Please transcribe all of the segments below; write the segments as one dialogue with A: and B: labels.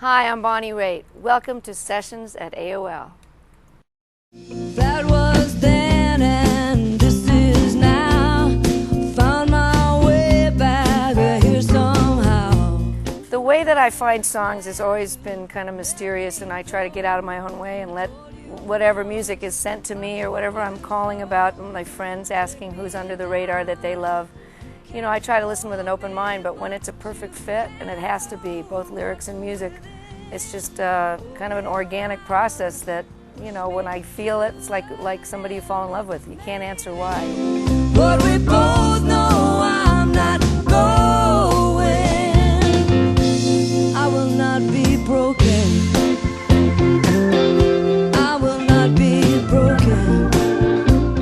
A: Hi, I'm Bonnie Raitt. Welcome to Sessions at AOL.
B: That was then and this is now. Found my way back here somehow.
A: The way that I find songs has always been kind of mysterious, and I try to get out of my own way and let whatever music is sent to me or whatever I'm calling about, my friends asking who's under the radar that they love. You know, I try to listen with an open mind, but when it's a perfect fit, and it has to be, both lyrics and music, it's just kind of an organic process that, you know, when I feel it, it's like somebody you fall in love with. You can't answer why.
B: But we both know I'm not going. I will not be broken. I will not be broken.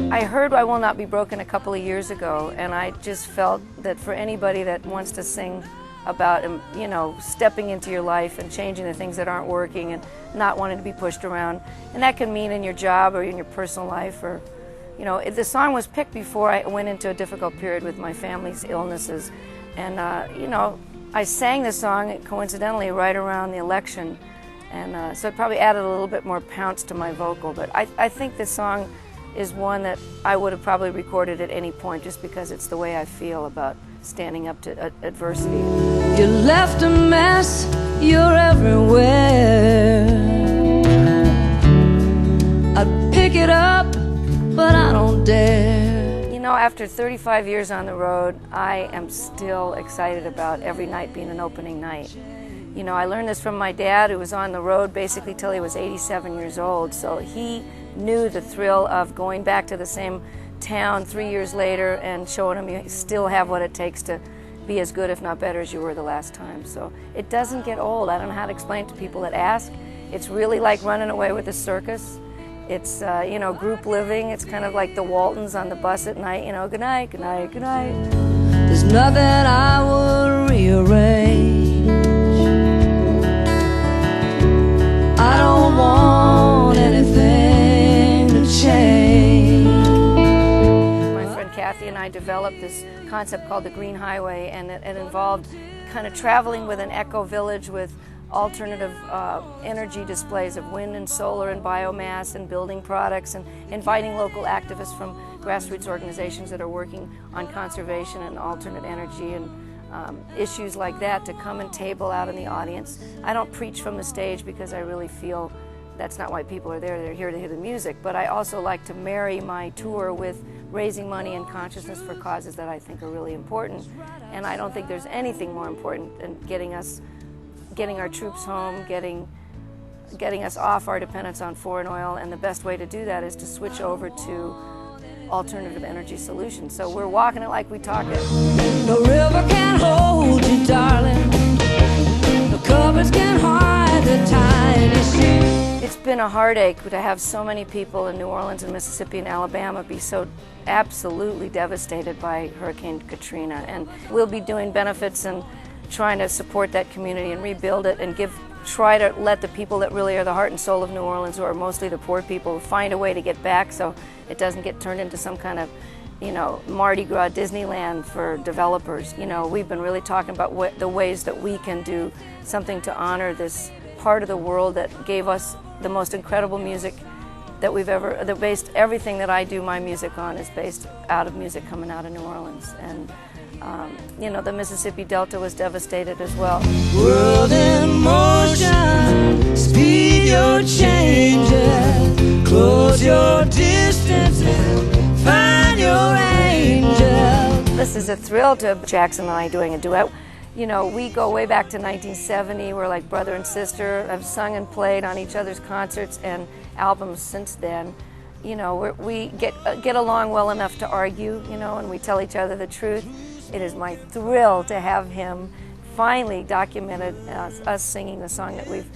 A: I heard I Will Not Be Broken a couple of years ago, and I just felt that for anybody that wants to sing about, you know, stepping into your life and changing the things that aren't working and not wanting to be pushed around, and that can mean in your job or in your personal life, or, you know, the song was picked before I went into a difficult period with my family's illnesses, and you know, I sang the song coincidentally right around the election, and so it probably added a little bit more pounce to my vocal, but I think the song is one that I would have probably recorded at any point, just because it's the way I feel about standing up to adversity.
B: You left a mess, you're everywhere. I'd pick it up, but I don't dare.
A: You know, after 35 years on the road, I am still excited about every night being an opening night. You know, I learned this from my dad, who was on the road basically till he was 87 years old, so he knew the thrill of going back to the same town 3 years later and showing them you still have what it takes to be as good, if not better, as you were the last time. So it doesn't get old. I don't know how to explain it to people that ask. It's really like running away with a circus. It's, you know, group living. It's kind of like the Waltons on the bus at night, you know, good night, good night, good night.
B: There's nothing I would rearrange. I don't want anything to change.
A: My friend Kathy and I developed this concept called the Green Highway, and it involved kind of traveling with an eco village with alternative energy displays of wind and solar and biomass and building products, and inviting local activists from grassroots organizations that are working on conservation and alternate energy and issues like that to come and table out in the audience. I don't preach from the stage because I really feel that's not why people are there. They're here to hear the music, but I also like to marry my tour with raising money and consciousness for causes that I think are really important. And I don't think there's anything more important than getting our troops home, getting us off our dependence on foreign oil, and the best way to do that is to switch over to alternative energy solutions. So we're walking it like we talk it.
B: No river can hold you, darling. No covers can hide the tiny sheep.
A: It's been a heartache to have so many people in New Orleans and Mississippi and Alabama be so absolutely devastated by Hurricane Katrina, and we'll be doing benefits and trying to support that community and rebuild it and try to let the people that really are the heart and soul of New Orleans, who are mostly the poor people, find a way to get back so it doesn't get turned into some kind of, you know, Mardi Gras Disneyland for developers. You know, we've been really talking about the ways that we can do something to honor this part of the world that gave us the most incredible music that we've ever, that based everything that I do my music on is based out of music coming out of New Orleans. And you know, the Mississippi Delta was devastated as well.
B: World in motion, speed your changes, close your distances, find your angel.
A: This is a thrill to Jackson and I doing a duet. You know, we go way back to 1970. We're like brother and sister. I've sung and played on each other's concerts and albums since then. You know, we get along well enough to argue, you know, and we tell each other the truth. It is my thrill to have him finally documented us singing the song that we've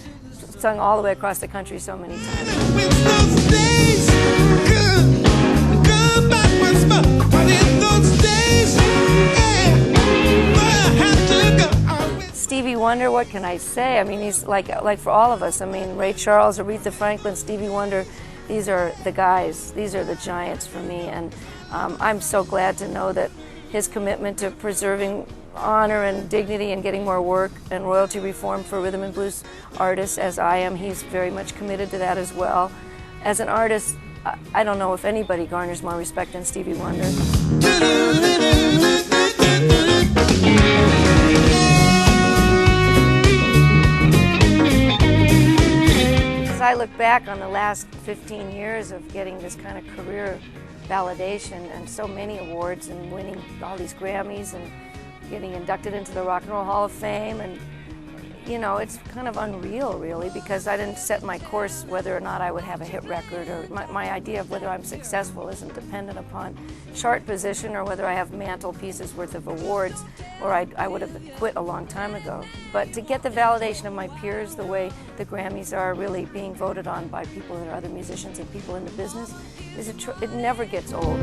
A: sung all the way across the country so many times. Stevie Wonder, what can I say? I mean, he's like for all of us. I mean, Ray Charles, Aretha Franklin, Stevie Wonder, these are the guys. These are the giants for me, and I'm so glad to know that his commitment to preserving honor and dignity in getting more work and royalty reform for rhythm and blues artists, as I am. He's very much committed to that as well. As an artist, I don't know if anybody garners more respect than Stevie Wonder. As I look back on the last 15 years of getting this kind of career validation and so many awards and winning all these Grammys and getting inducted into the Rock and Roll Hall of Fame, and you know, it's kind of unreal really, because I didn't set my course whether or not I would have a hit record, or my idea of whether I'm successful isn't dependent upon chart position or whether I have mantelpieces worth of awards, or I would have quit a long time ago. But to get the validation of my peers the way the Grammys are really being voted on by people that are other musicians and people in the business, it never gets old.